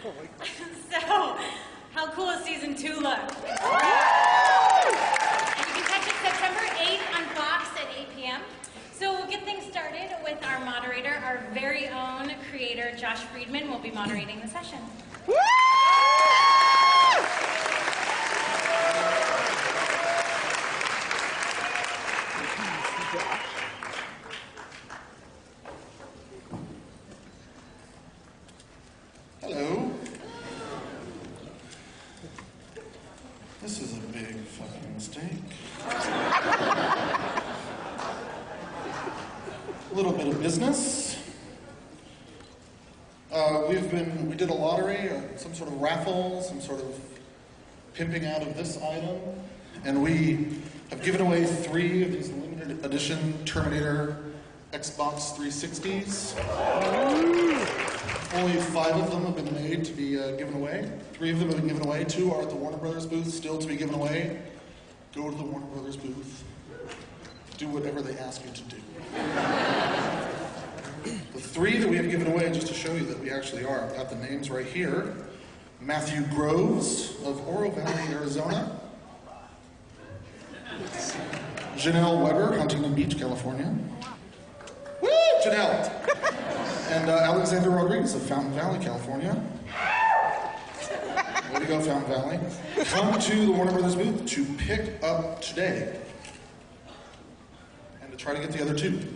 So, how cool does season 2 look? And you can catch it September 8th on Fox at 8 p.m. So we'll get things started with our moderator, our very own creator, Josh Friedman, will be moderating the session. Hello. This is a big fucking mistake. A little bit of business. We did a lottery, some sort of raffle, some sort of pimping out of this item, and we have given away 3 of these limited edition Terminator Xbox 360s. Only 5 of them have been made to be given away. 3 of them have been given away. 2 are at the Warner Brothers booth, still to be given away. Go to the Warner Brothers booth. Do whatever they ask you to do. The 3 that we have given away, just to show you that we actually are, I've got the names right here. Matthew Groves of Oro Valley, Arizona. Janelle Weber, Huntington Beach, California. Woo, Janelle! And Alexander Rodriguez of Fountain Valley, California. Way to go, Fountain Valley. Come to the Warner Brothers booth to pick up today. And to try to get the other 2.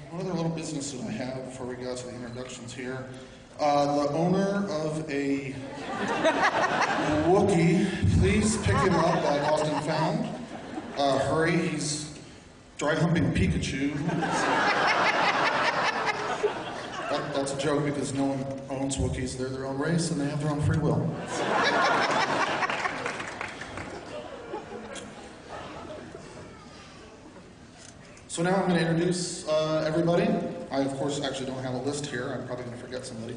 What other little business did I have before we got to the introductions here? The owner of a Wookiee, please pick him up at Lost and Found. Hurry, he's dry humping Pikachu. That's a joke because no one owns Wookiees. They're their own race and they have their own free will. So now I'm going to introduce everybody. I, of course, actually don't have a list here. I'm probably going to forget somebody.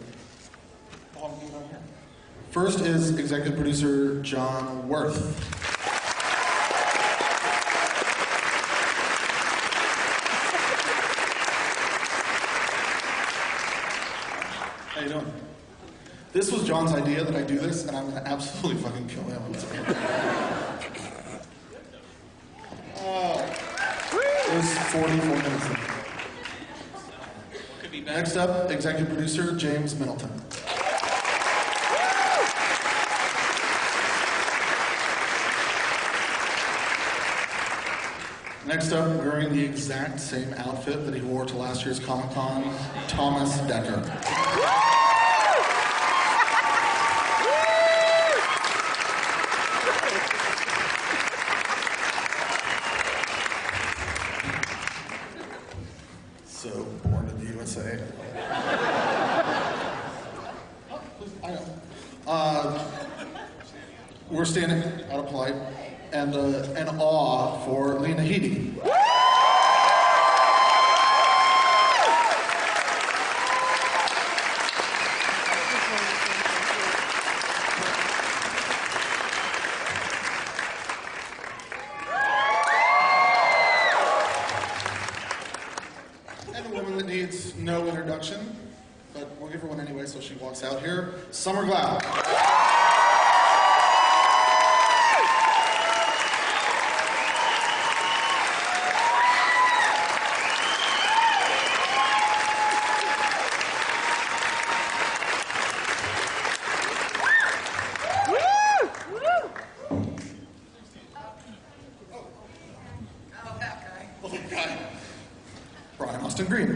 First is executive producer John Worth. How you doing? This was John's idea that I do this, and I'm going to absolutely fucking kill him. It was 44 minutes in. Next up, executive producer James Middleton. Next up, wearing the exact same outfit that he wore to last year's Comic-Con, Thomas Decker. So, born in the USA. I know. We're standing out of polite and an awe for Lena Headey. And a woman that needs no introduction, but we'll give her one anyway so she walks out here. Summer Glau. Green.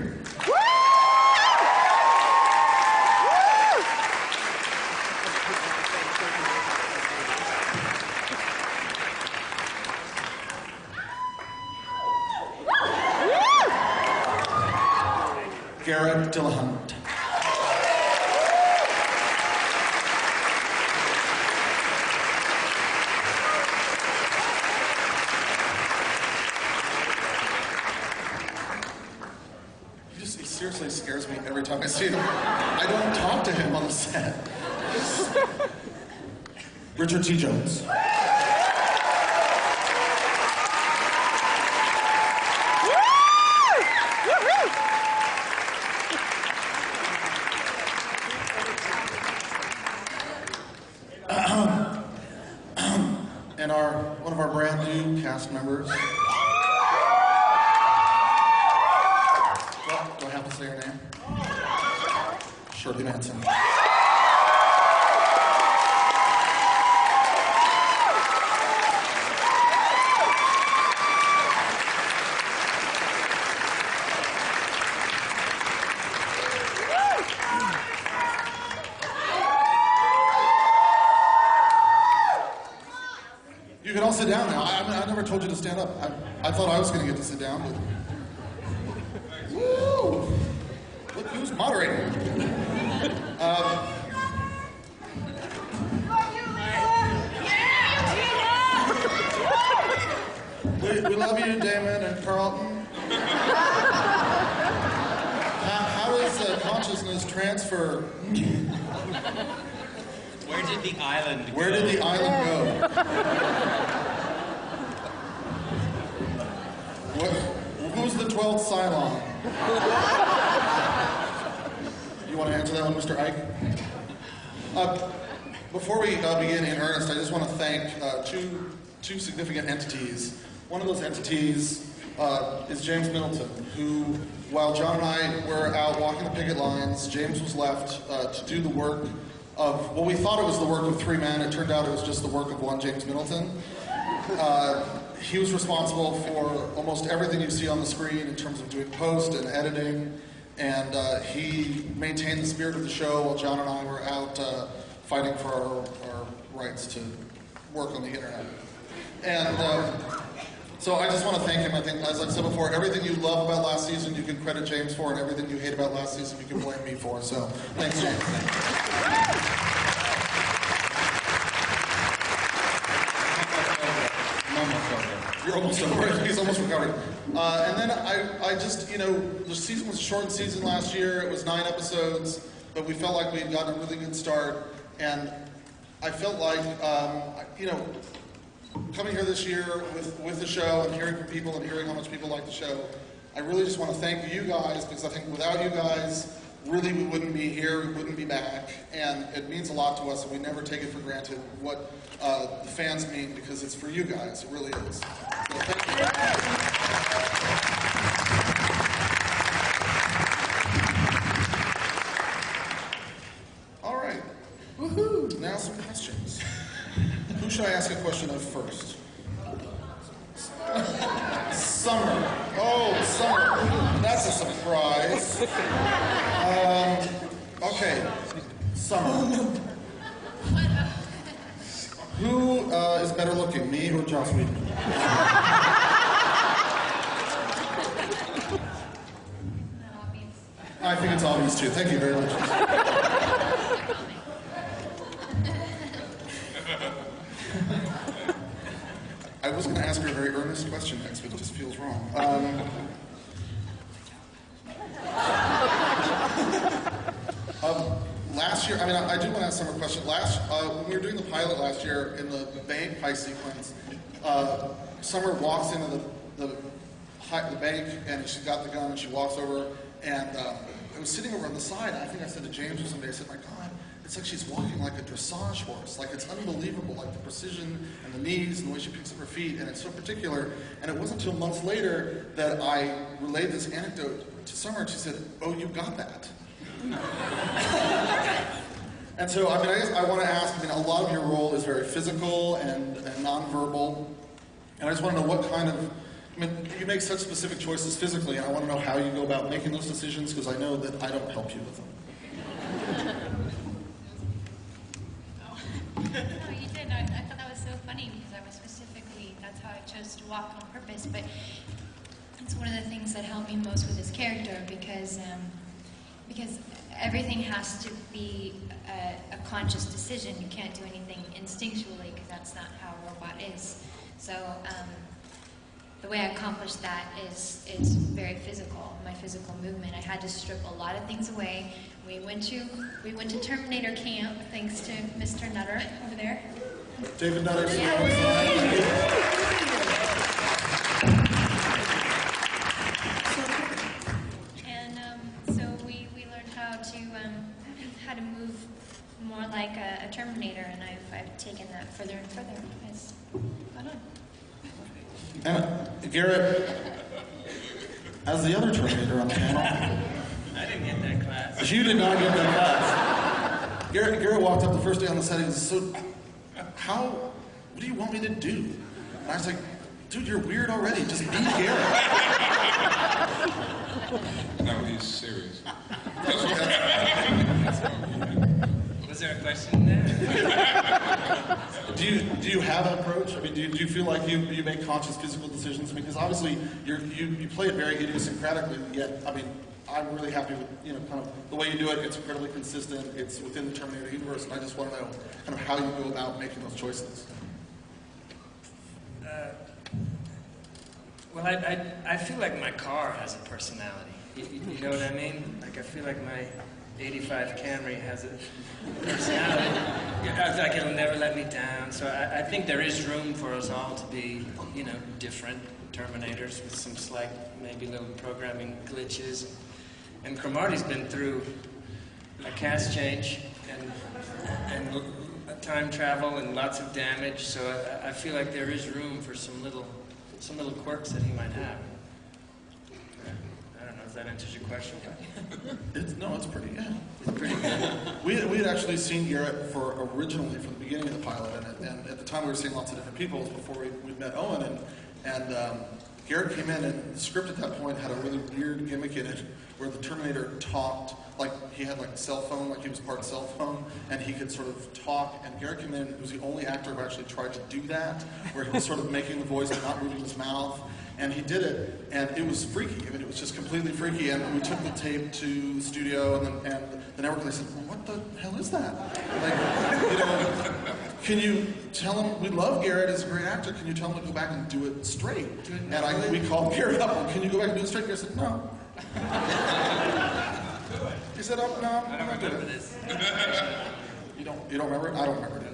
Garrett Dillahunt. Seriously scares me every time I see him. I don't talk to him on the set. Richard T. Jones. one of our brand new cast members. Do I have to say her name? Shirley Manson. You can all sit down now. I never told you to stand up. I thought I was going to get to sit down, but... Woo! Look who's moderating. We love you, Damon and Carlton. How does consciousness transfer? Where did the island go? Where did the island go? Who's the 12th Cylon? You want to answer that one, Mr. Ike? Before we begin in earnest, I just want to thank two significant entities. One of those entities is James Middleton, who, while John and I were out walking the picket lines, James was left to do the work of, well, we thought it was the work of 3 men. It turned out it was just the work of one James Middleton. He was responsible for almost everything you see on the screen in terms of doing post and editing, and he maintained the spirit of the show while John and I were out fighting for our rights to work on the internet. And so I just want to thank him. I think, as I've said before, everything you love about last season you can credit James for, and everything you hate about last season you can blame me for. So thanks, James. You're almost over. He's almost recovered. And then I just, the season was a shortened season last year. It was 9 episodes, but we felt like we had gotten a really good start. And I felt like, coming here this year with the show and hearing from people and hearing how much people like the show, I really just want to thank you guys, because I think without you guys, really we wouldn't be here, we wouldn't be back, and it means a lot to us, and we never take it for granted what the fans mean, because it's for you guys, it really is. So thank you. All right, woohoo! Now some questions. Who should I ask a question of first? Summer. Oh, Summer. That's a surprise. Okay, Summer. Who is better looking, me or Joss Whedon? I think it's obvious too. Thank you very much. I was going to ask her a very earnest question next, but it just feels wrong. Last year, I do want to ask Summer a question. When we were doing the pilot last year in the bank heist sequence, Summer walks into the bank and she's got the gun and she walks over, and I was sitting over on the side, and I think I said to James or somebody, I said, my God, it's like she's walking like a dressage horse. Like, it's unbelievable, like the precision and the knees and the way she picks up her feet, and it's so particular. And it wasn't until months later that I relayed this anecdote to Summer, and she said, oh, you got that. And so, I guess I want to ask, a lot of your role is very physical and nonverbal, and I just want to know what kind of, you make such specific choices physically, and I want to know how you go about making those decisions, because I know that I don't help you with them. No, you did. I thought that was so funny, because I was specifically, that's how I chose to walk on purpose. But it's one of the things that helped me most with this character, because everything has to be a conscious decision. You can't do anything instinctually, because that's not how a robot is. So the way I accomplished that is very physical, my physical movement. I had to strip a lot of things away. We went to Terminator camp, thanks to Mr. Nutter over there. David Nutter. Yeah. And so we learned how to move more like a Terminator, and I've taken that further and further. And Garrett, as the other Terminator on the panel, I didn't get that class. you did not get that class. Garrett walked up the first day on the set and said, so, what do you want me to do? And I was like, dude, you're weird already. Just be Garrett. No, he's serious. Was there a question there? Do you have an approach? I mean, do you feel like you make conscious physical decisions? I mean, because obviously you play it very idiosyncratically, yet, I mean, I'm really happy with, kind of the way you do it. It's incredibly consistent. It's within the Terminator universe, and I just want to know kind of how you go about making those choices. Well, I feel like my car has a personality. You know what I mean? Like, I feel like my 85 Camry has a personality. I feel like it'll never let me down. So I think there is room for us all to be, different Terminators with some slight, maybe little programming glitches. And Cromartie's been through a cast change and time travel and lots of damage. So I feel like there is room for some little quirks that he might have. I don't know if that answers your question. It's pretty, yeah. It's pretty good. We had actually seen Garrett originally from the beginning of the pilot, and at the time we were seeing lots of different people before we met Owen, and Garrett came in, and the script at that point had a really weird gimmick in it where the Terminator talked, like he had like a cell phone, like he was part cell phone, and he could sort of talk, and Garrett came in, he was the only actor who actually tried to do that, where he was sort of making the voice but not moving his mouth, and he did it, and it was freaky. I mean, it was just completely freaky, and we took the tape to the studio, and the network, and they said, well, what the hell is that? Like, can you tell him, we love Garrett as a great actor, can you tell him to go back and do it straight? And we called Garrett up, and can you go back and do it straight? Garrett said, no. He said, oh, no, I don't remember this. You don't remember it? I don't remember it.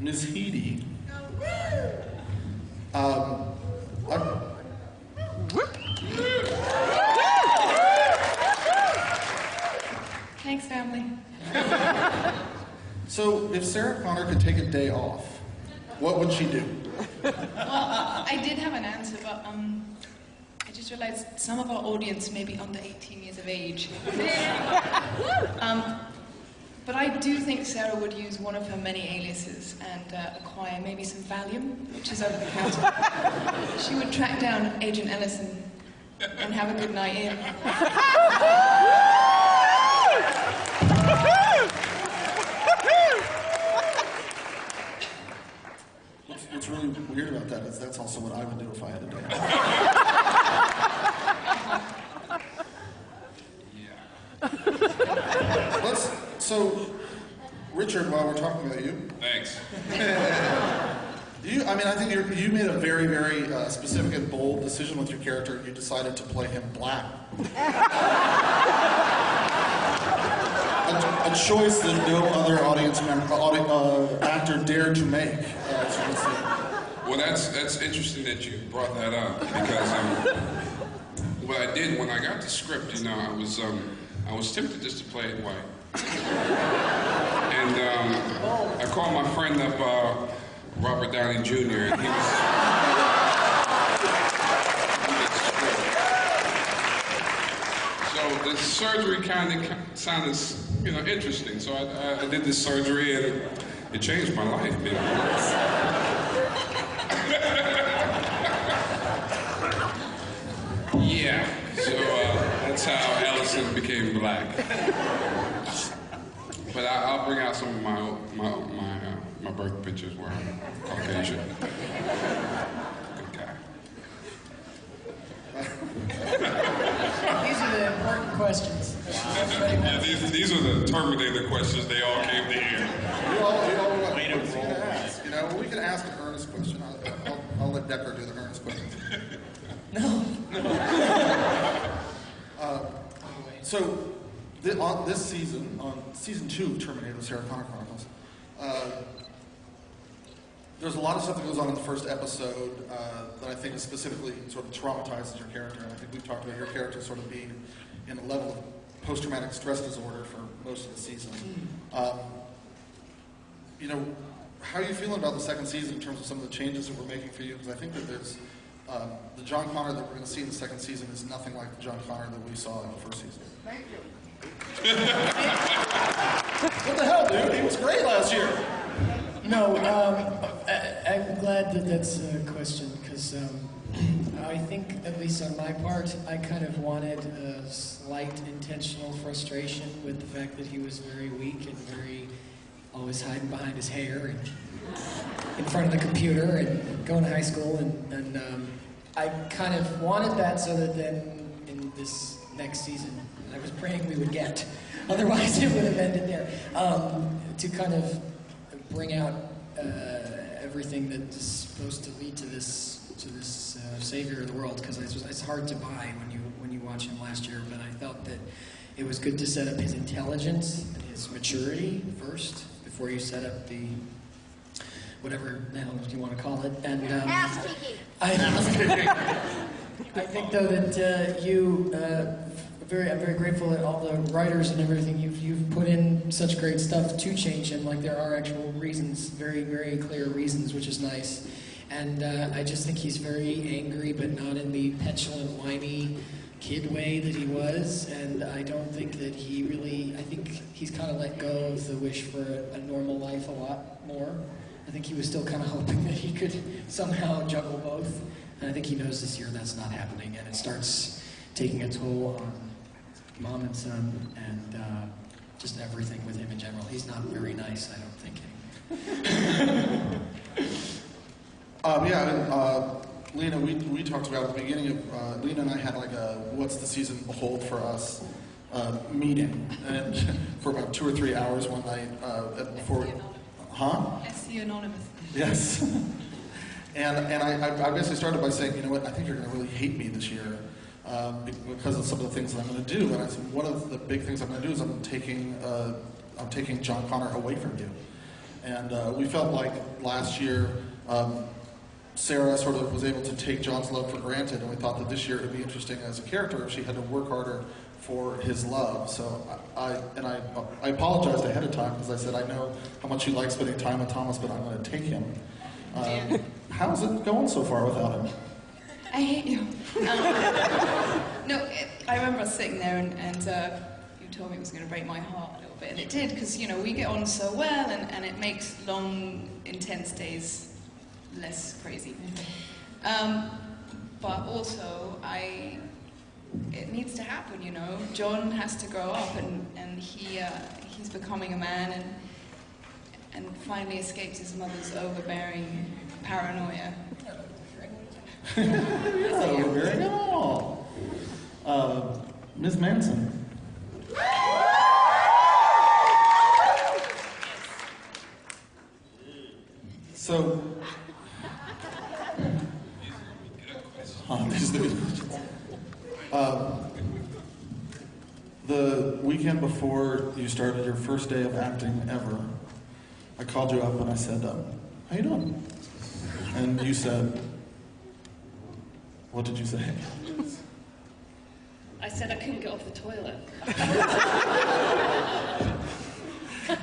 Ms. Heedy. Thanks, family. So, if Sarah Connor could take a day off, what would she do? Well, I did have an answer, but I just realized some of our audience may be under 18 years of age. But I do think Sarah would use one of her many aliases and acquire maybe some Valium, which is over the counter. She would track down Agent Ellison and have a good night in. What's really weird about that is that's also what I would do if I had a day off. So, Richard, while we're talking about you, Thanks. I think you made a very, very specific and bold decision with your character. You decided to play him black. A choice that no other actor dared to make, as you can see. Well, that's interesting that you brought that up because what I did when I got the script, I was tempted just to play it white. And I called my friend up, Robert Downey Jr., and he was... So the surgery kind of sounded, interesting. So I did this surgery, and it changed my life, Yeah, so that's how Ellison became black. But I'll bring out some of my birth pictures where I'm Caucasian. Good guy. These are the important questions. Yeah, these are the Terminator questions they all came to hear. Way to roll. We can ask an earnest question. I'll let Decker do the earnest question. No. So, on this season, on season 2 of Terminator, the Sarah Connor Chronicles, there's a lot of stuff that goes on in the first episode that I think is specifically sort of traumatizes your character. And I think we've talked about your character sort of being in a level of post-traumatic stress disorder for most of the season. how are you feeling about the second season in terms of some of the changes that we're making for you? Because I think that there's the John Connor that we're going to see in the second season is nothing like the John Connor that we saw in the first season. Thank you. What the hell, dude? He was great last year. No, I'm glad that that's a question, because I think, at least on my part, I kind of wanted a slight intentional frustration with the fact that he was very weak and very always hiding behind his hair and in front of the computer and going to high school, and I kind of wanted that so that then in this next season, I was praying we would get, otherwise it would have ended there, to kind of bring out everything that is supposed to lead to this savior of the world, because it's hard to buy when you watch him last year, but I felt that it was good to set up his intelligence and his maturity first before you set up the whatever the hell you want to call it. And I think though that I'm very grateful that all the writers and everything you've put in such great stuff to change him. Like there are actual reasons, very very clear reasons, which is nice. And I just think he's very angry, but not in the petulant, whiny kid way that he was. And I don't think that he really, I think he's kind of let go of the wish for a normal life a lot more. I think he was still kind of hoping that he could somehow juggle both. And I think he knows this year that's not happening. And it starts taking a toll on mom and son and just everything with him in general. He's not very nice, I don't think. Lena, we talked about at the beginning of, Lena and I had like a what's the season hold for us meeting, and for about 2 or 3 hours one night before. SC Anonymous. Yes. and I basically started by saying, you know what, I think you're going to really hate me this year because of some of the things that I'm going to do. And I said, one of the big things I'm going to do is I'm taking John Connor away from you. And we felt like last year, Sarah sort of was able to take John's love for granted, and we thought that this year it would be interesting as a character if she had to work harder for his love. So I apologized ahead of time because I said I know how much you like spending time with Thomas, but I'm going to take him. How's it going so far without him? I hate you. I remember sitting there and you told me it was going to break my heart a little bit, and it did, because we get on so well, and it makes long, intense days less crazy. But also, it needs to happen, John has to grow up, and he's becoming a man, and finally escapes his mother's overbearing paranoia. You're not overbearing at all. Ms. Manson. So, these are the good questions. The weekend before you started your first day of acting ever, I called you up and I said, how you doing? And you said, what did you say? I said I couldn't get off the toilet.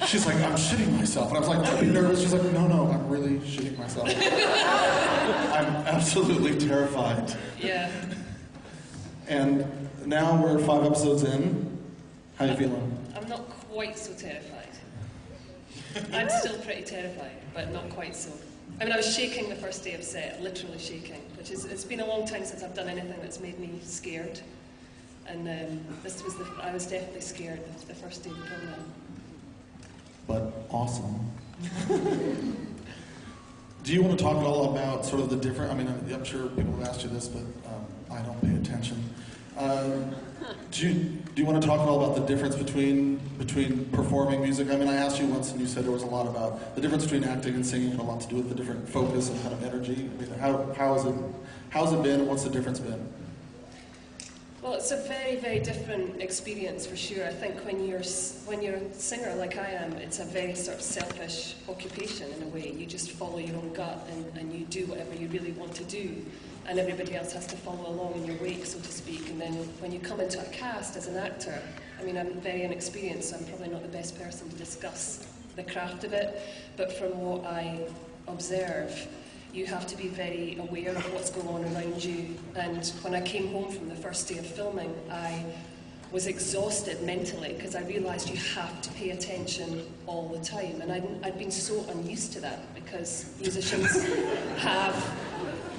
She's like, I'm shitting myself. And I was like, are you nervous? She's like, no, I'm really shitting myself. I'm absolutely terrified. Yeah. And now we're 5 episodes in. How you feeling? I'm not quite so terrified. I'm still pretty terrified, but not quite so. I mean, I was shaking the first day of set, literally shaking, which is, it's been a long time since I've done anything that's made me scared. And I was definitely scared the first day of filming. But awesome. Do you want to talk at all about sort of the different, I'm sure people have asked you this, but I don't pay attention. Do you want to talk at all about the difference between performing music? I asked you once and you said there was a lot about the difference between acting and singing had a lot to do with the different focus and kind of energy. How's it been, and what's the difference been? Well, it's a very, very different experience for sure. I think when you're a singer like I am, it's a very sort of selfish occupation in a way. You just follow your own gut and you do whatever you really want to do, and everybody else has to follow along in your wake, so to speak. And then when you come into a cast as an actor, I'm very inexperienced, so I'm probably not the best person to discuss the craft of it, but from what I observe, you have to be very aware of what's going on around you. And when I came home from the first day of filming, I was exhausted mentally because I realised you have to pay attention all the time. And I'd been so unused to that because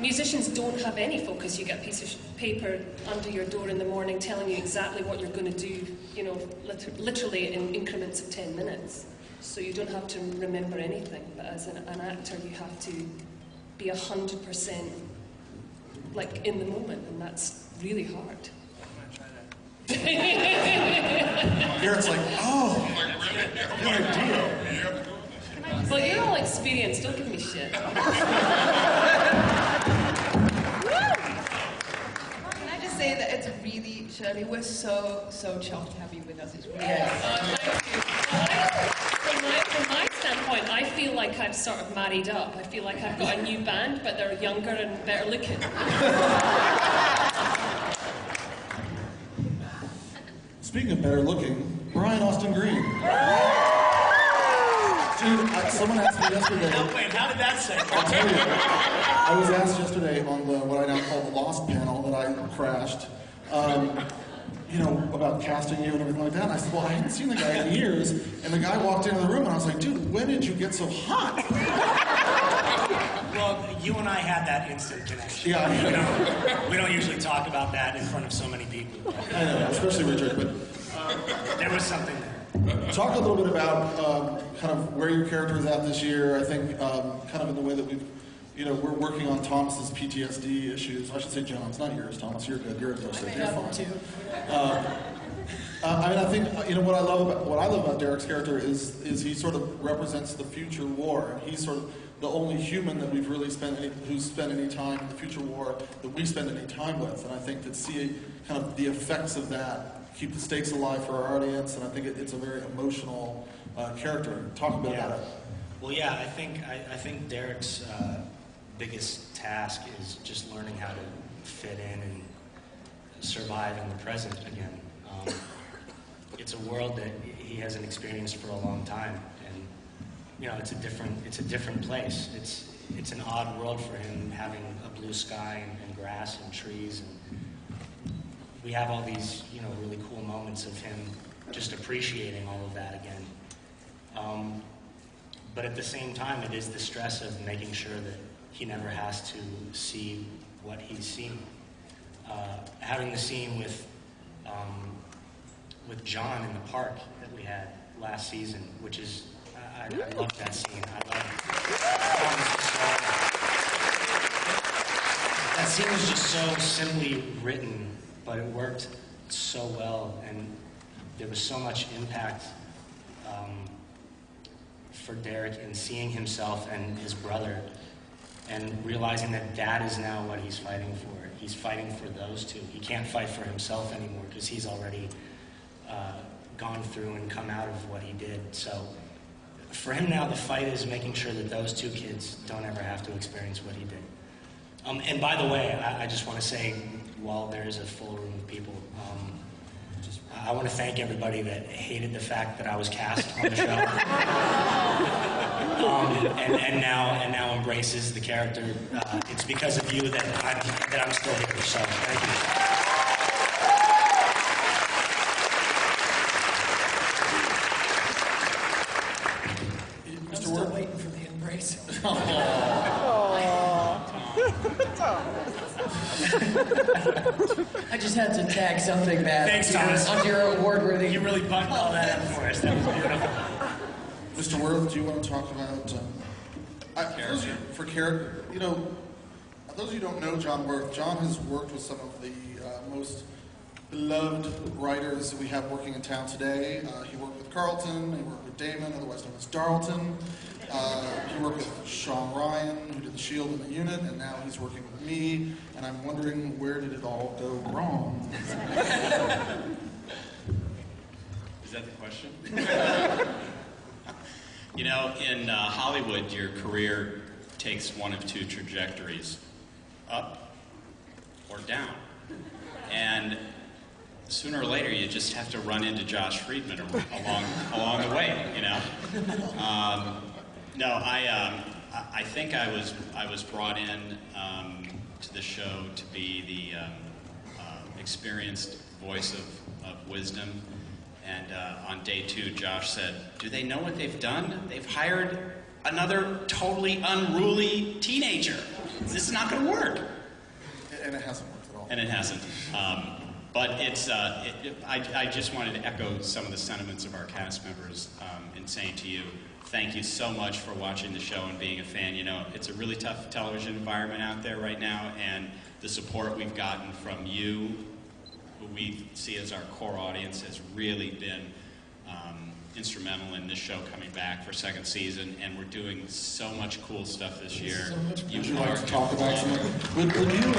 musicians don't have any focus. You get a piece of paper under your door in the morning telling you exactly what you're going to do, you know, literally in increments of 10 minutes. So you don't have to remember anything. But as an actor, you have to be 100% like in the moment, and that's really hard. Garrett's like, oh, good idea. Well, you're all experienced, don't give me shit. Can I just say that it's really, Shirley, we're so chuffed to have you with us. It's really Thank you. From my standpoint, I feel like I've sort of married up. I feel like I've got a new band, but they're younger and better looking. Speaking of better looking, Brian Austin Green. Dude, someone asked me yesterday. No, wait, how did that say? I'll tell you. I was asked yesterday on the what I now call the Lost panel that I crashed, you know, about casting you and everything like that. And I said, well, I hadn't seen the guy in years. And the guy walked into the room and I was like, dude, when did you get so hot? Well, you and I had that instant connection. Yeah. We don't usually talk about that in front of so many people. I know, especially Richard, but There was something there. talk a little bit about kind of where your character is at this year. I think kind of in the way that we're working on Thomas's PTSD issues. I should say John's, not yours, Thomas. You're good. You're a ghost. You're fine. Too. I mean, I think what I love about Derek's character is he sort of represents the future war, and he's sort of the only human that we've really who's spent any time in the future war that we spend any time with. And I think to see kind of the effects of that keep the stakes alive for our audience, and I think it's a very emotional character. Talk a bit about it. Well, yeah, I think Derek's biggest task is just learning how to fit in and survive in the present again. It's a world that he hasn't experienced for a long time, and you know, it's a different place. It's an odd world for him, having a blue sky and grass and trees, and we have all these, you know, really cool moments of him just appreciating all of that again. But at the same time, it is the stress of making sure that he never has to see what he's seen. Having the scene with John in the park that we had last season, which is, I love that scene. That scene was just so simply written, but it worked so well, and there was so much impact for Derek in seeing himself and his brother, and realizing that is now what he's fighting for. He's fighting for those two. He can't fight for himself anymore because he's already gone through and come out of what he did. So for him now, the fight is making sure that those two kids don't ever have to experience what he did. And by the way, I just want to say, while there is a full room of people, I want to thank everybody that hated the fact that I was cast on the show, and now embraces the character. It's because of you that I'm still here. So thank you. I'm still waiting for the embrace. I just had to tag something back. Thanks, Thomas. Onto your award-worthy. You really buttoned all that up for us. That was beautiful. Mr. Worth, do you want to talk about for character? You know, those of you who don't know John Worth, John has worked with some of the most beloved writers that we have working in town today. He worked with Carlton, he worked with Damon, otherwise known as Darlton. He worked with Sean Ryan, who did The Shield and The Unit, and now he's working with me, and I'm wondering, where did it all go wrong? Is that the question? You know, in Hollywood, your career takes one of two trajectories, up or down. And sooner or later you just have to run into Josh Friedman along the way, you know. No, I think I was brought in to the show to be the experienced voice of wisdom. And on day 2, Josh said, "Do they know what they've done? They've hired another totally unruly teenager. This is not going to work." And it hasn't worked at all. And it hasn't. But it's, I just wanted to echo some of the sentiments of our cast members in saying to you, thank you so much for watching the show and being a fan. You know, it's a really tough television environment out there right now, and the support we've gotten from you, who we see as our core audience, has really been instrumental in this show coming back for 2nd season, and we're doing so much cool stuff this year. So much. Would you like to talk about some of it? Would you and James,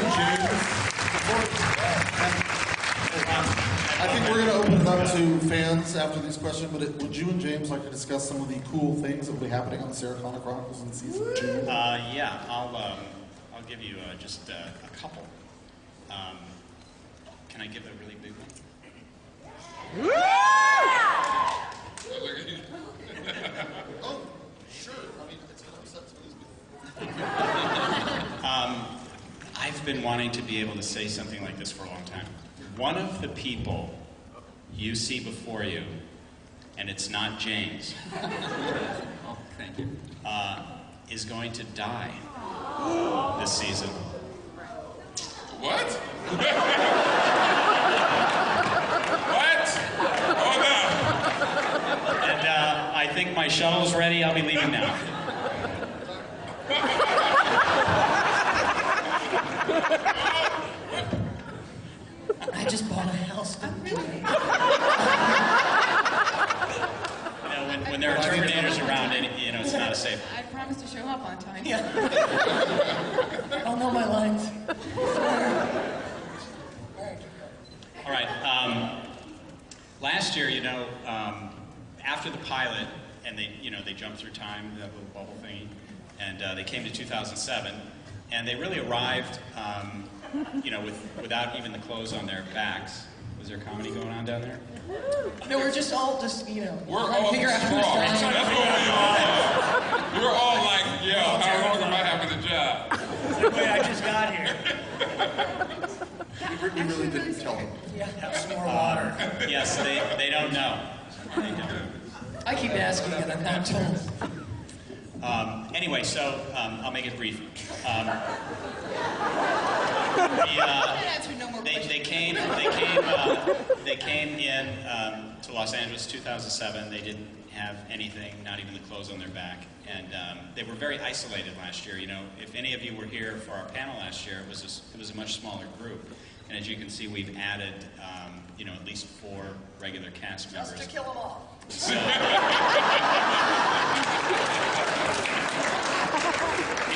I think we're going to open it up to fans after these questions, but would you and James like to discuss some of the cool things that will be happening on the Sarah Connor Chronicles in season 2? Yeah, I'll give you just a couple. Can I give a really big one? Oh, sure. I mean, it's going to upset some of these people. I've been wanting to be able to say something like this for a long time. One of the people you see before you, and it's not James, Oh, thank you. is going to die this season. What? What? Hold on. And I think my shuttle's ready. I'll be leaving now. I just bought a house. You know, when there are Terminators around, you know, it's not a safe. I promise to show up on time. Yeah. I'll know my lines. All right. Last year, you know, after the pilot, and they jumped through time, that little bubble thingy, and they came to 2007, and they really arrived, you know, without even the clothes on their backs. Was there comedy going on down there? No, we're just all you know. We're trying to all figure out who's strong. dying. That's what we all are. We're all like, yo, how long am I having a job? It's like, wait, I just got here. We really didn't tell them. Have some more water. Yes, they don't know. They don't. I keep asking and I'm not told. Anyway, so I'll make it brief. They came in to Los Angeles 2007. They didn't have anything, not even the clothes on their back, and they were very isolated last year. You know, if any of you were here for our panel last year, it was a much smaller group, and as you can see, we've added you know, at least 4 regular cast members. Just to kill them all. So, you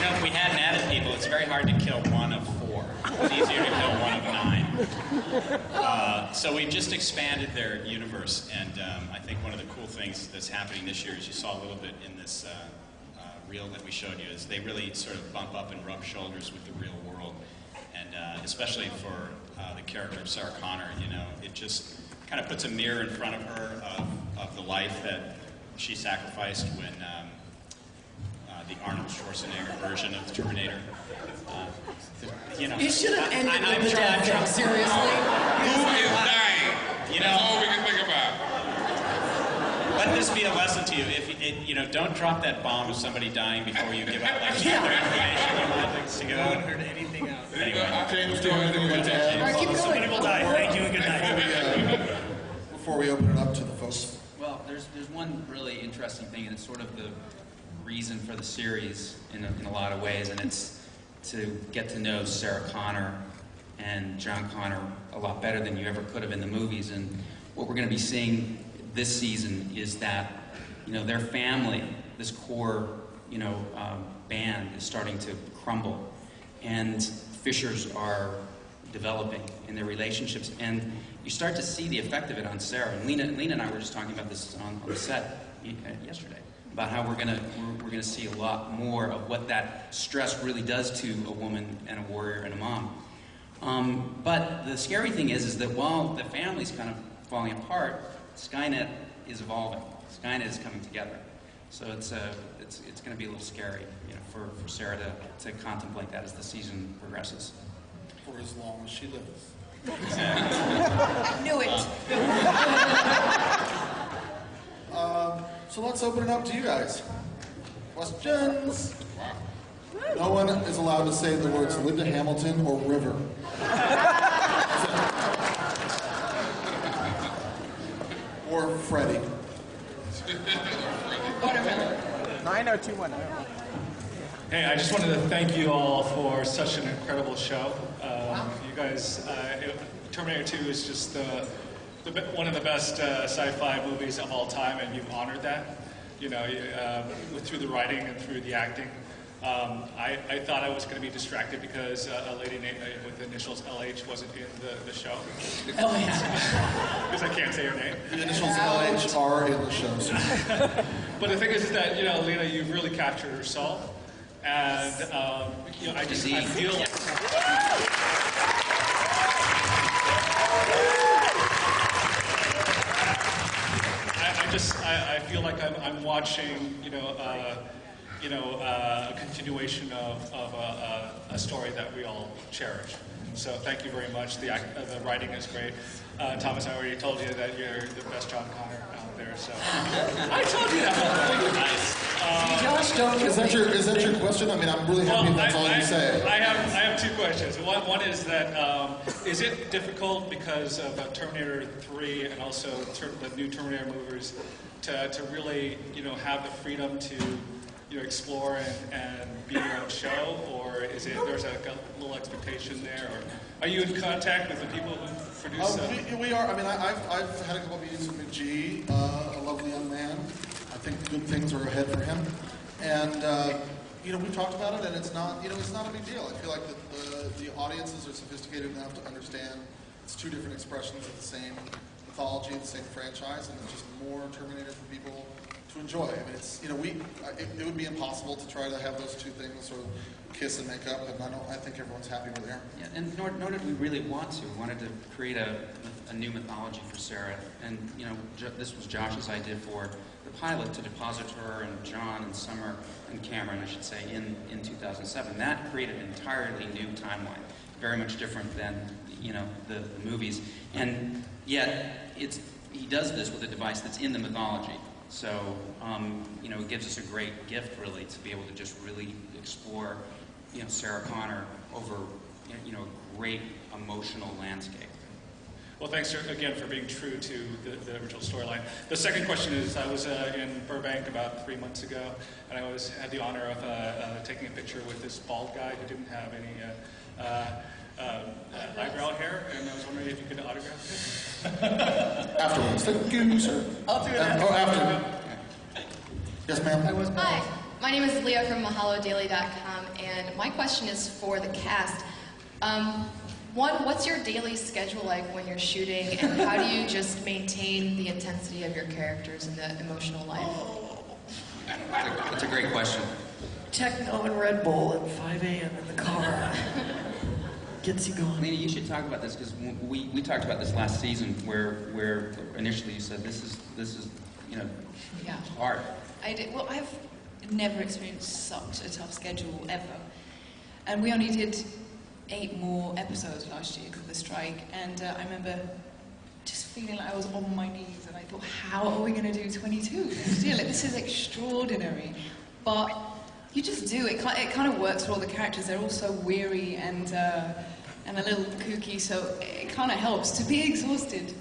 know, if we hadn't added people, it's very hard to kill 1 of 4. It's easier to kill 1 of 9. So we've just expanded their universe, and I think one of the cool things that's happening this year, as you saw a little bit in this reel that we showed you, is they really sort of bump up and rub shoulders with the real world, and especially for the character of Sarah Connor, you know, it just kind of puts a mirror in front of her of the life that she sacrificed when the Arnold Schwarzenegger version of Terminator. You know, You should have ended I'm with the trying- death thing, seriously. Who is dying? You That's all know, we can think about. let this be a lesson to you. You know, don't drop that bomb of somebody dying before you give out like other information you want things to No go. one heard anything else. Anyway. James, do you have anything you'd like to add? All right, keep going. Somebody will die. Thank you and good night. Before we open it up to the folks. Well, there's one really interesting thing, and it's sort of the reason for the series in a lot of ways, and it's to get to know Sarah Connor and John Connor a lot better than you ever could have in the movies. And what we're going to be seeing this season is that, you know, their family, this core, you know, band is starting to crumble, and fissures are developing in their relationships, and you start to see the effect of it on Sarah. And Lena and I were just talking about this on the set yesterday, about how we're gonna see a lot more of what that stress really does to a woman and a warrior and a mom. But the scary thing is that while the family's kind of falling apart, Skynet is evolving. Skynet is coming together. So it's going to be a little scary, for Sarah to contemplate that as the season progresses. For as long as she lives. Knew it. So let's open it up to you guys. Questions? No one is allowed to say the words Linda Hamilton or River. Or Freddie. Watermelon. 90210. Hey, I just wanted to thank you all for such an incredible show. You guys, Terminator 2 is just one of the best sci-fi movies of all time, and you've honored that. Through the writing and through the acting. I thought I was going to be distracted because a lady with the initials LH wasn't in the show. LH. Because I can't say her name. The initials LH are in the show. So. But the thing is that, Lena, you've really captured her soul. And, I feel... I feel like I'm watching, a continuation of a story that we all cherish. So thank you very much. The writing is great. Thomas, I already told you that you're the best John Connor out there. So I told you that. Nice. Is that your question? I mean, I'm really happy that's all you say. I have two questions. One is that is it difficult because of Terminator 3 and also the new Terminator movies to really have the freedom to explore and be your own show, or is it there's a little expectation there, or are you in contact with the people who produce? We are. I mean, I've had a couple of meetings with McGee, a lovely young man. I think good things are ahead for him, and we've talked about it, and it's not it's not a big deal. I feel like the audiences are sophisticated enough to understand it's two different expressions of the same mythology, the same franchise, and it's just more Terminator for people to enjoy. I mean, it's it would be impossible to try to have those two things sort of kiss and make up, and I think everyone's happy where they are. Yeah, and nor did we really want to. We wanted to create a new mythology for Sarah, and this was Josh's idea for the pilot to deposit her and John and Summer and Cameron, I should say, in 2007. That created an entirely new timeline, very much different than the movies, and yet he does this with a device that's in the mythology. So, it gives us a great gift, really, to be able to just really explore, Sarah Connor over, a great emotional landscape. Well, thanks again for being true to the original storyline. The second question is, I was in Burbank about 3 months ago, and I had the honor of taking a picture with this bald guy who didn't have any eyebrow hair, and I was wondering if you could autograph it. Afterwards. Thank you, sir. I'll do that. After. Yes, ma'am. Hi, my name is Leah from MahaloDaily.com, and my question is for the cast. One, what's your daily schedule like when you're shooting, and how do you just maintain the intensity of your characters and the emotional life? That's a great question. Techno and Red Bull at 5 a.m. in the car. Gets you going. Lena, you should talk about this, because we talked about this last season, where initially you said this is Yeah. hard. I did. Well, I've never experienced such a tough schedule ever, and we only did 8 more episodes last year because of the strike. And I remember just feeling like I was on my knees, and I thought, how are we going to do 22 next year? Like, this is extraordinary, but you just do it. It kind of works for all the characters. They're all so weary and a little kooky, so it kind of helps to be exhausted.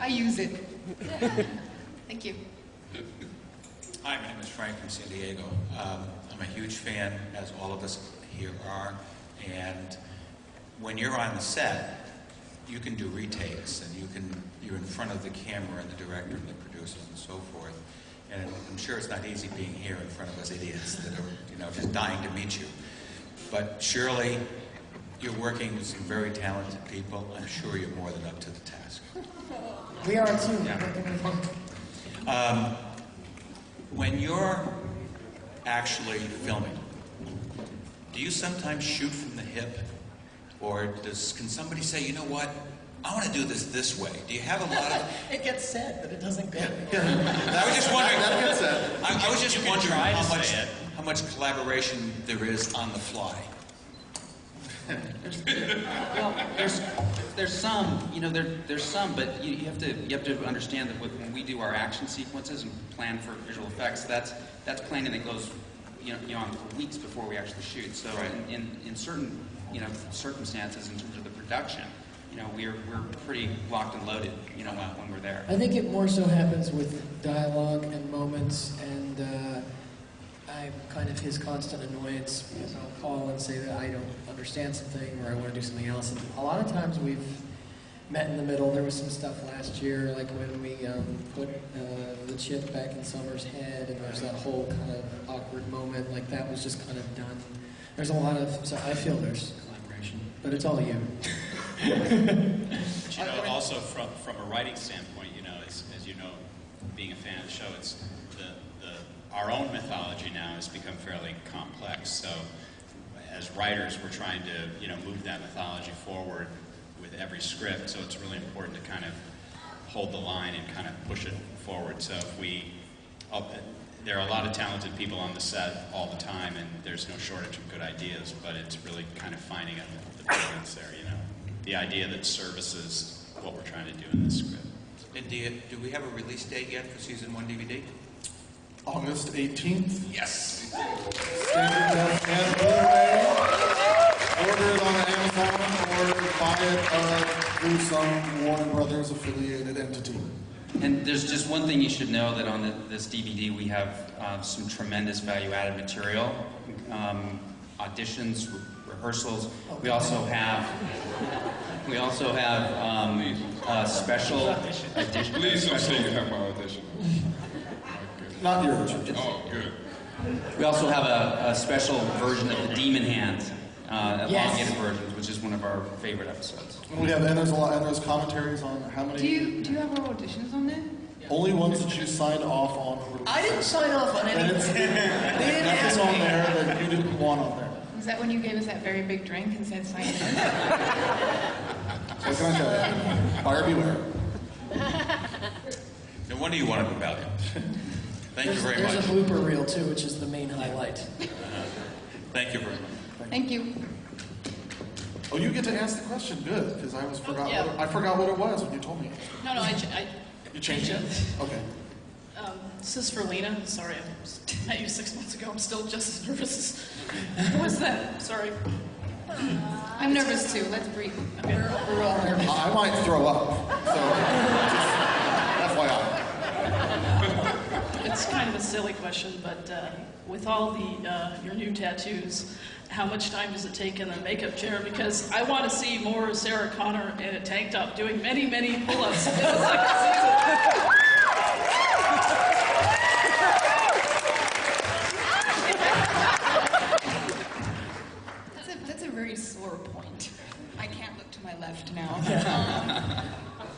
I use it. Yeah. Thank you. Hi, my name is Frank from San Diego. I'm a huge fan, as all of us here are, and when you're on the set, you can do retakes, and you're in front of the camera and the director and the producers and so forth. And I'm sure it's not easy being here in front of us idiots that are, just dying to meet you. But surely, you're working with some very talented people. I'm sure you're more than up to the task. We are too. Yeah. When you're actually filming, do you sometimes shoot from the hip? Or can somebody say, you know what, I want to do this way? Do you have a lot of... It gets said, but it doesn't go. I was just wondering... That gets said. I was just wondering try to how much collaboration there is on the fly. Well, there's some, there's some, but you have to understand that when we do our action sequences and plan for visual effects, that's planning that goes, on for weeks before we actually shoot. So in certain, circumstances in terms of the production, we're pretty locked and loaded, when we're there. I think it more so happens with dialogue and moments, and I'm kind of his constant annoyance because I'll call and say that I don't understand something or I want to do something else. And a lot of times we've met in the middle. There was some stuff last year, like when we put the chip back in Summer's head, and there's that whole kind of awkward moment. Like that was just kind of done. There's a lot of, so I feel there's collaboration, but it's all you. But, also from a writing standpoint, as you know, being a fan of the show, it's our own mythology now has become fairly complex. So, as writers, we're trying to move that mythology forward with every script. So it's really important to kind of hold the line and kind of push it forward. So there are a lot of talented people on the set all the time, and there's no shortage of good ideas. But it's really kind of finding the balance there. The idea that services what we're trying to do in this script. And do we have a release date yet for season 1 DVD? August 18th. Yes. Standard def and Blu-ray. Order it on Amazon or buy it through some Warner Brothers affiliated entity. And there's just one thing you should know, that on this DVD we have some tremendous value-added material, auditions, rehearsals. We also have special audition. Please don't say you have my audition. Not your audition. Oh, good. We also have a special version of the Demon Hand, elongated version, which is one of our favorite episodes. And we have, and there's commentaries on how many. Do you have our auditions on there? Only ones that you signed off on. I didn't sign off on And anything. They didn't nothing ask on me. there that you didn't want on there. Was that when you gave us that very big drink and said sign in? What can I tell you? Buyer beware. No wonder you wanted a value. Thank you very much. There's a blooper reel too, which is the main highlight. Thank you very much. Thank you. Oh, you get to ask the question. Good, because I Yeah. forgot what it was when you told me. No, You changed it? Okay. This is for Lena. Sorry, I met you 6 months ago. I'm still just as nervous. What's that? Sorry. I'm nervous too. Let's breathe. Okay. We're all nervous. I might throw up. So, just FYI. It's kind of a silly question, but with all your new tattoos, how much time does it take in the makeup chair? Because I want to see more of Sarah Connor in a tank top doing many, many pull-ups in the second season. That's a very sore point. I can't look to my left now.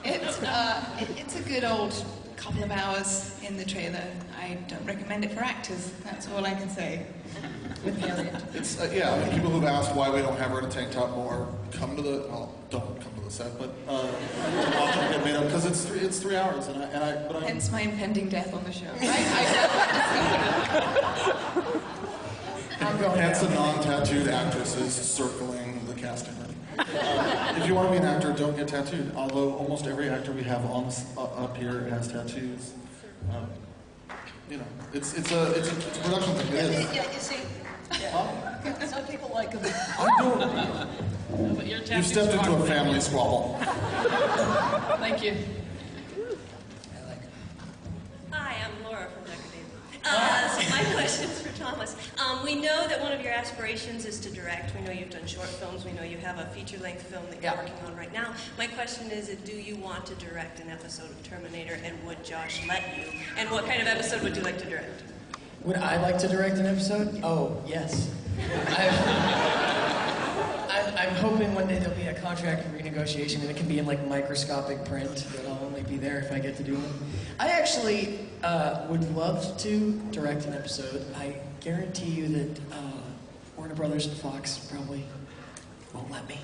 It's a good old couple of hours in the trailer. I don't recommend it for actors. That's all I can say. With Harriet. It's people who've asked why we don't have her in a tank top more, don't come to the set, but watch her get made up, because it's 3 hours, but Hence my impending death on the show. hence the non-tattooed actresses circling the casting room. If you want to be an actor, don't get tattooed. Although almost every actor we have up here has tattoos. It's a production thing. It is. Yeah, you see. Some people like them. But your You tattoos stepped into are- a family squabble. Thank you. Hi, I'm Laura from Decorative. So my question is for Thomas. We know that one of your aspirations is to direct. We know you've done short films. We know you have a feature-length film that you're working on right now. My question is, do you want to direct an episode of Terminator, and would Josh let you? And what kind of episode would you like to direct? Would I like to direct an episode? Oh, yes. I'm hoping one day there'll be a contract renegotiation and it can be in like microscopic print that I'll only be there if I get to do it. I actually would love to direct an episode. I guarantee you that Warner Brothers and Fox probably won't let me.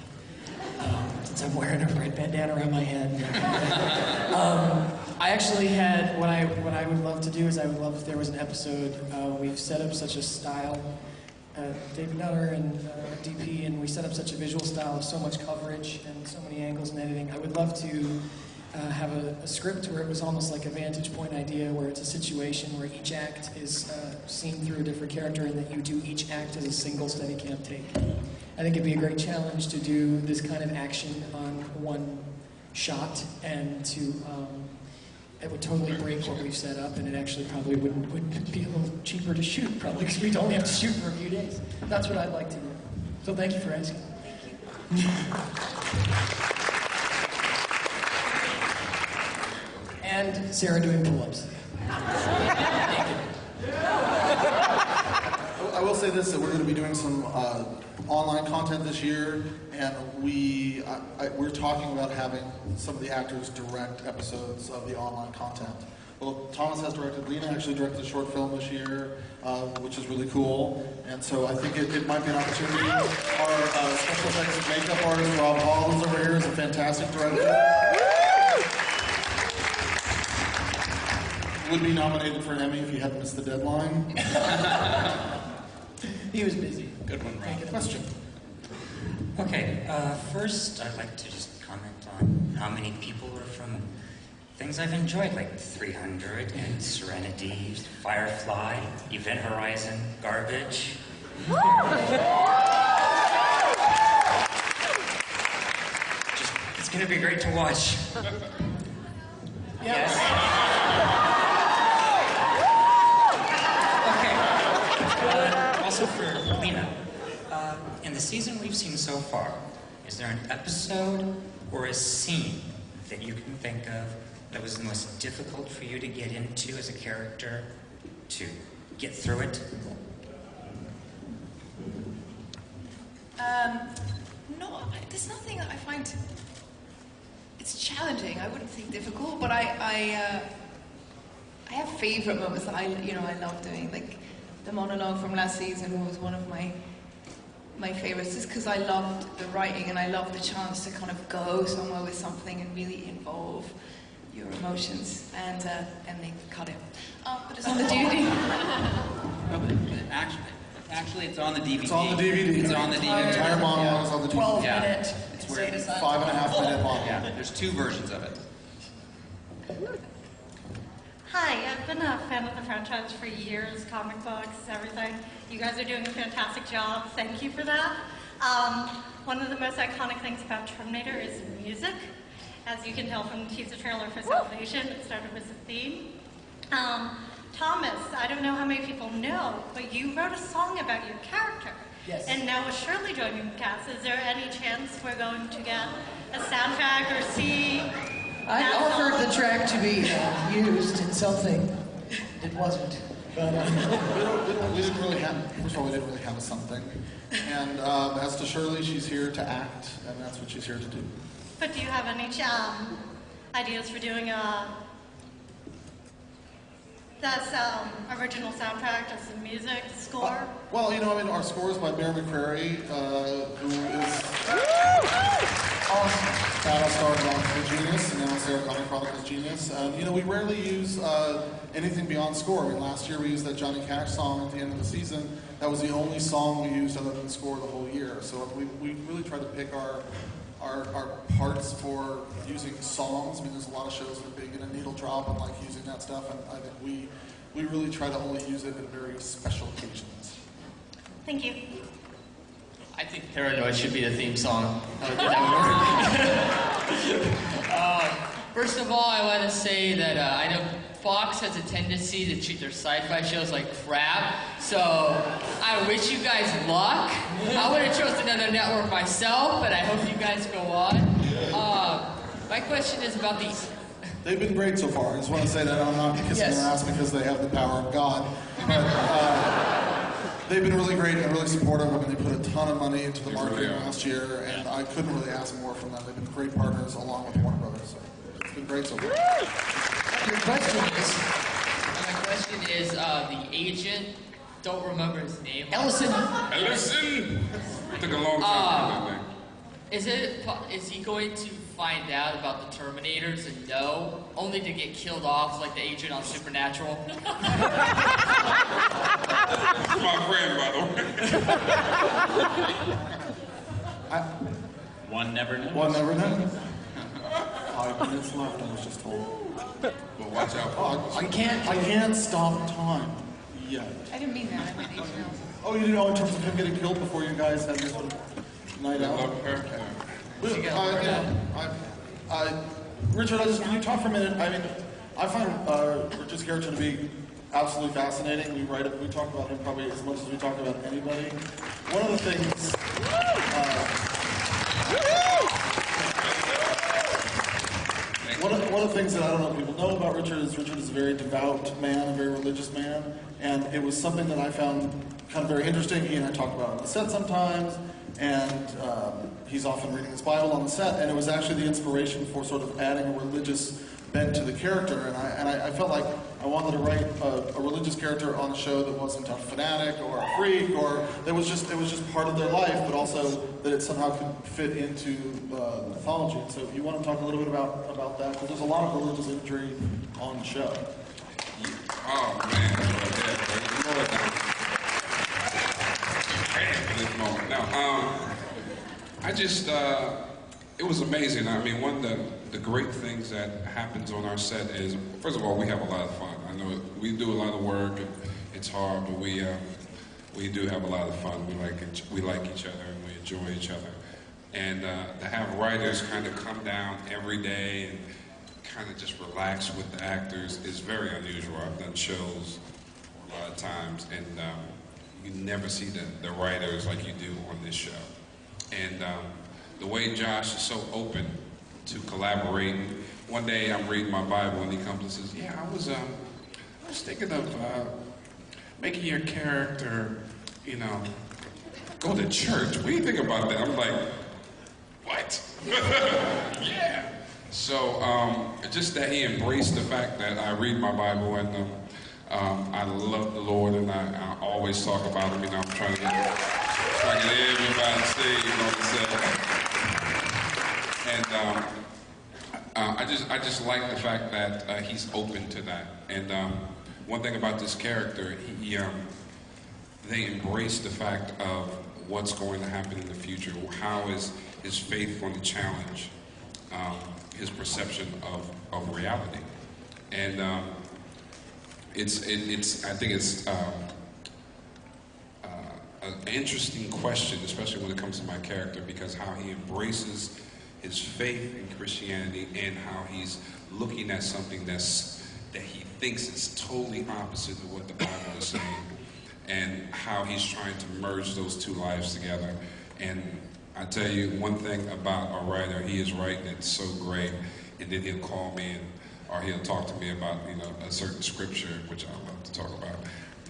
since I'm wearing a red bandana around my head. I actually had, what I would love to do is I would love if there was an episode, we've set up such a style, David Nutter and DP, and we set up such a visual style of so much coverage and so many angles and editing. I would love to have a script where it was almost like a vantage point idea, where it's a situation where each act is seen through a different character and that you do each act as a single Steadicam take. I think it'd be a great challenge to do this kind of action on one shot, and to it would totally break what we've set up, and it actually probably would be a little cheaper to shoot, probably, because we'd only have to shoot for a few days. That's what I'd like to do. So thank you for asking. Thank you. And Sarah doing pull-ups. I will say this, that we're going to be doing some online content this year, and we're talking about having some of the actors direct episodes of the online content. Well, Thomas has directed, Lena actually directed a short film this year, which is really cool, and so I think it might be an opportunity. Our special effects makeup artist, Rob Hall, who's over here, is a fantastic director. Would be nominated for an Emmy if he hadn't missed the deadline. He was busy. Good one, Rob. Question. Okay, first I'd like to just comment on how many people are from things I've enjoyed, like 300 and Serenity, Firefly, Event Horizon, Garbage. It's gonna be great to watch. Yes. Also for Lena, in the season we've seen so far, is there an episode or a scene that you can think of that was the most difficult for you to get into as a character, to get through it? No, there's nothing that I find, it's challenging. I wouldn't think difficult, but I have favorite moments that I love doing. Like the monologue from last season was one of my favorites, just because I loved the writing and I loved the chance to kind of go somewhere with something and really involve your emotions. And they cut it. But it's on the DVD. Actually, it's on the DVD. It's on the DVD. It's on the DVD. The entire monologue is on the DVD. 12 minute. It's where 5.5 minute monologue. Yeah, there's 2 versions of it. Hi, I've been a fan of the franchise for years, comic books, everything. You guys are doing a fantastic job. Thank you for that. One of the most iconic things about Terminator is the music. As you can tell from the teaser trailer for Salvation, it started with a theme. Thomas, I don't know how many people know, but you wrote a song about your character. Yes. And now with Shirley joining the cast, is there any chance we're going to get a soundtrack or see? I offered the track to be used in something. It wasn't. But, we didn't really have, first of all, we didn't really have a something. And as to Shirley, she's here to act, and that's what she's here to do. But do you have any ideas for doing that's original soundtrack, just the music, score? Well, our score is by Bear McCrary, who is awesome. Battlestar Galactica genius, and now Sarah Connor Chronicles genius. We rarely use anything beyond score. I mean, last year we used that Johnny Cash song at the end of the season. That was the only song we used other than score the whole year. So we really try to pick our parts for using songs. I mean, there's a lot of shows that are big in a needle drop and like using that stuff, and I think we really try to only use it at very special occasions. Thank you. I think Paranoid should be the theme song. That would work. First of all, I want to say that I know Fox has a tendency to treat their sci-fi shows like crap, so I wish you guys luck. I would have chosen another network myself, but I hope you guys go on. My question is about these. They've been great so far. I just want to say that I'm not kissing their ass because they have the power of God. But they've been really great and really supportive. I mean, they put a ton of money into the marketing last year, and I couldn't really ask more from them. They've been great partners along with Warner Brothers. So it's been great so far. Your question is? My question is, the agent, don't remember his name. Ellison. Ellison! It took a long time to get that name. Is he going to find out about the Terminators and know, only to get killed off like the agent on Supernatural? That's my friend, by the way. One never knows. One never knows. 5 minutes left, I was just told. Well, watch out. I can't stop time yet. I didn't mean that. I meant anything else. Oh, you didn't know in terms of him getting killed before you guys had this night out? Richard, can you talk for a minute? I mean, I find Richard's character to be absolutely fascinating. We talk about him probably as much as we talk about anybody. One of the things... One of the things that I don't know if people know about Richard is a very devout man, a very religious man, and it was something that I found kind of very interesting. He and I talk about it on the set sometimes, and he's often reading his Bible on the set, and it was actually the inspiration for sort of adding a religious bent to the character, and I felt like I wanted to write a religious character on the show that wasn't a fanatic or a freak, or it was just part of their life, but also that it somehow could fit into the mythology. And so if you want to talk a little bit about that, because there's a lot of religious imagery on the show. Oh man, it was amazing. I mean, one of the great things that happens on our set is, first of all, we have a lot of fun. I know we do a lot of work, and it's hard, but we do have a lot of fun. We like each other, and we enjoy each other. And to have writers kind of come down every day and kind of just relax with the actors is very unusual. I've done shows a lot of times, and you never see the writers like you do on this show. And the way Josh is so open to collaborating. One day I'm reading my Bible and he comes and says, "Yeah, I was thinking of making your character, go to church. What do you think about that?" I'm like, "What?" Yeah. So just that he embraced the fact that I read my Bible and I love the Lord, and I always talk about him. I'm trying to get everybody saved on the set. And I just like the fact that he's open to that. And one thing about this character, they embrace the fact of what's going to happen in the future. How is his faith going to challenge his perception of reality? And I think it's an interesting question, especially when it comes to my character, because how he embraces his faith in Christianity and how he's looking at something that he thinks is totally opposite of what the Bible is saying, and how he's trying to merge those two lives together. And I tell you one thing about a writer, he is writing it so great, and then he'll call me or he'll talk to me about a certain scripture, which I love to talk about,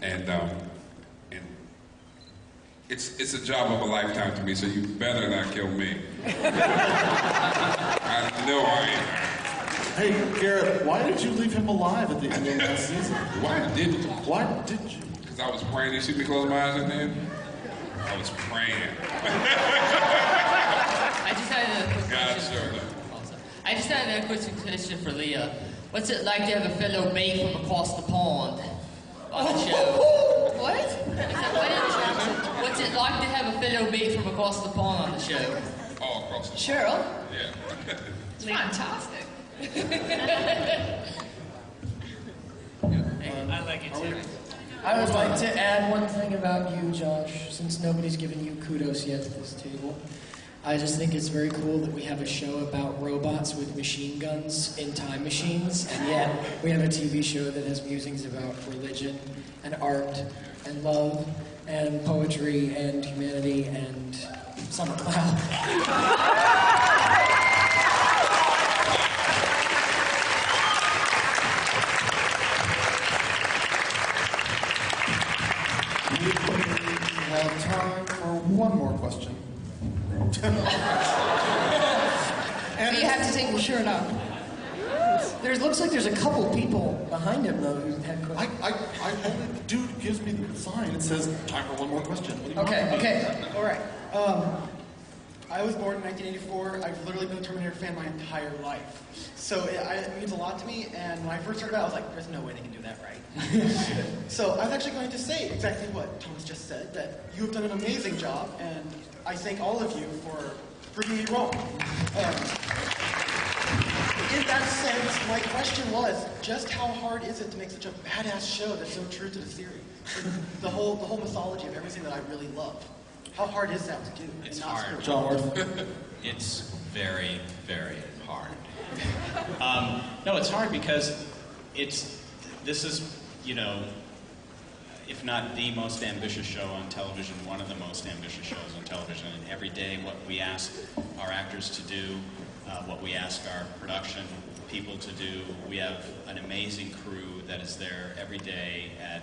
and it's a job of a lifetime to me, so you better not kill me. I know I ain't. Hey, Garrett, why did you leave him alive at the end of last season? Why did you? Because I was praying. You see me close my eyes at the end? I was praying. I just had a quick God question. showed up. I just had a quick question for Leah. What's it like to have a fellow mate from across the pond on the show? What? What's it like to have a fellow mate from across the pond on the show? All across the Cheryl? pond. Yeah. It's fantastic. I like it too. I would like to add one thing about you, Josh, since nobody's given you kudos yet at this table. I just think it's very cool that we have a show about robots with machine guns in time machines, and yet we have a TV show that has musings about religion and art and love and poetry and humanity and summer cloud. We have time for one more question. And you have to take your shirt off. Looks like there's a couple people behind him, though, who had questions. Only the dude gives me the sign. It says, time for one more question. What do you want? Okay, all right. I was born in 1984. I've literally been a Terminator fan my entire life. So it means a lot to me, and when I first heard about it, I was like, there's no way they can do that right. So I was actually going to say exactly what Thomas just said, that you have done an amazing job, and I thank all of you for proving me wrong. In that sense, my question was, just how hard is it to make such a badass show that's so true to the series? The whole mythology of everything that I really love. How hard is that to do? It's hard. It's very, very hard. No, it's hard because this is, if not the most ambitious show on television, one of the most ambitious shows on television. And every day, what we ask our actors to do, what we ask our production people to do, we have an amazing crew that is there every day at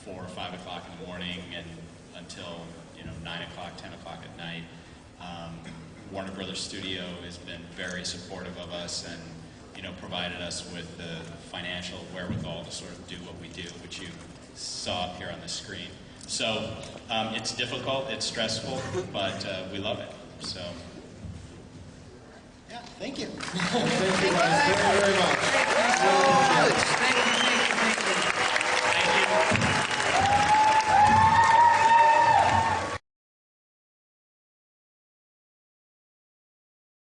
4 or 5 o'clock in the morning and until 9 o'clock, 10 o'clock at night. Warner Brothers Studio has been very supportive of us and provided us with the financial wherewithal to sort of do what we do, which you saw up here on the screen. So it's difficult, it's stressful, but we love it. So. Yeah, thank you. Thank you guys very, very much.